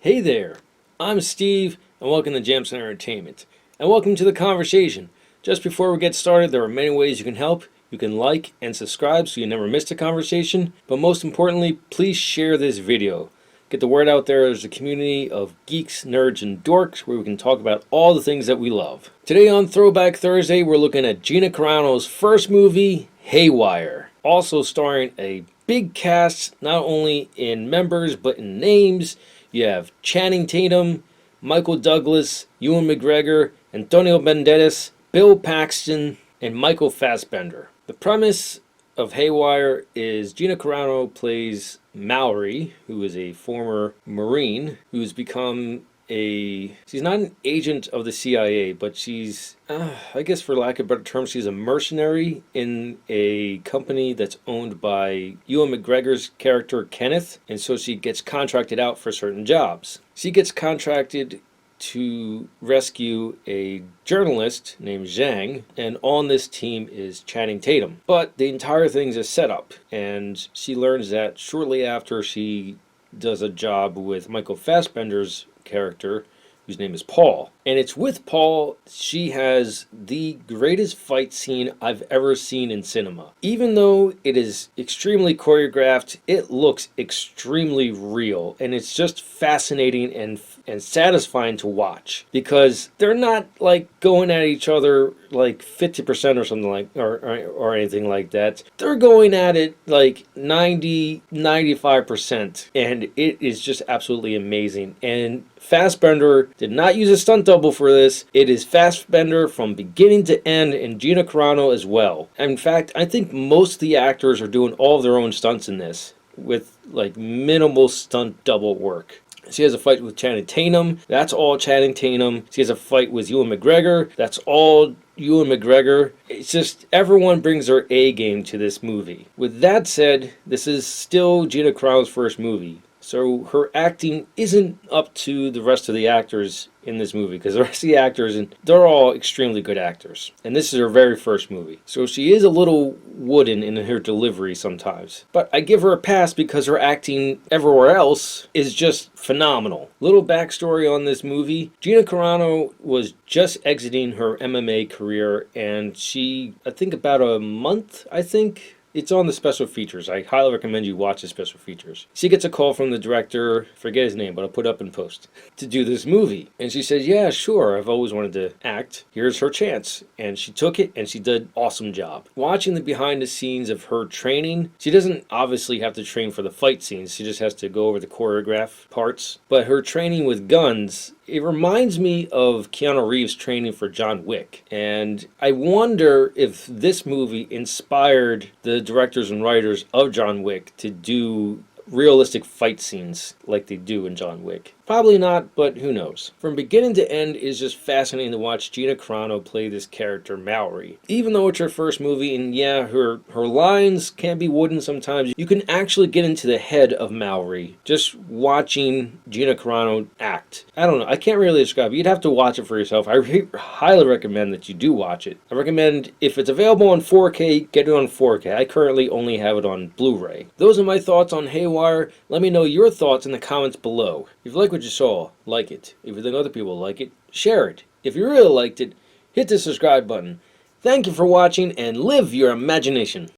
Hey there, I'm Steve, and welcome to Jamsin Entertainment. And welcome to the conversation. Just before we get started, there are many ways you can help. You can like and subscribe so you never miss a conversation. But most importantly, please share this video. Get the word out there. There's a community of geeks, nerds, and dorks where we can talk about all the things that we love. Today on Throwback Thursday, we're looking at Gina Carano's first movie, Haywire. Also starring a big cast, not only in members, but in names. You have Channing Tatum, Michael Douglas, Ewan McGregor, Antonio Banderas, Bill Paxton, and Michael Fassbender. The premise of Haywire is Gina Carano plays Mallory, who is a former Marine, who's become she's not an agent of the CIA, but she's, I guess for lack of a better term, she's a mercenary in a company that's owned by Ewan McGregor's character Kenneth, and so she gets contracted out for certain jobs. She gets contracted to rescue a journalist named Zhang, and on this team is Channing Tatum. But the entire thing's a setup, and she learns that shortly after she does a job with Michael Fassbender's character, whose name is Paul. And it's with Paul she has the greatest fight scene I've ever seen in cinema. Even though it is extremely choreographed, it looks extremely real, and it's just fascinating and satisfying to watch, because they're not like going at each other like 50% or something like or anything like that. They're going at it like 95%, and it is just absolutely amazing. And Fassbender did not use a stunt double for this. It is Fassbender from beginning to end, and Gina Carano as well. In fact, I think most of the actors are doing all of their own stunts in this, with like minimal stunt double work. She has a fight with Channing Tatum. That's all Channing Tatum. She has a fight with Ewan McGregor. That's all Ewan McGregor. It's just everyone brings their A game to this movie. With that said, this is still Gina Carano's first movie, so her acting isn't up to the rest of the actors in this movie, because the rest of the actors, and they're all extremely good actors, and this is her very first movie, so she is a little wooden in her delivery sometimes. But I give her a pass because her acting everywhere else is just phenomenal. Little backstory on this movie: Gina Carano was just exiting her MMA career, and she, I think about a month, it's on the special features. I highly recommend you watch the special features. She gets a call from the director, forget his name, but I'll put up in post, to do this movie. And she says, yeah, sure, I've always wanted to act. Here's her chance. And she took it, and she did an awesome job. Watching the behind the scenes of her training, she doesn't obviously have to train for the fight scenes. She just has to go over the choreographed parts. But her training with guns, it reminds me of Keanu Reeves training for John Wick. And I wonder if this movie inspired the directors and writers of John Wick to do realistic fight scenes like they do in John Wick. Probably not, but who knows. From beginning to end, it's just fascinating to watch Gina Carano play this character, Mallory. Even though it's her first movie, and yeah, her lines can be wooden sometimes, you can actually get into the head of Mallory just watching Gina Carano act. I don't know, I can't really describe it. You'd have to watch it for yourself. I highly recommend that you do watch it. I recommend, if it's available on 4K, get it on 4K. I currently only have it on Blu-ray. Those are my thoughts on Haywire. Let me know your thoughts in the comments below. If you like what you saw, like it. If you think other people like it, share it. If you really liked it, hit the subscribe button. Thank you for watching, and live your imagination.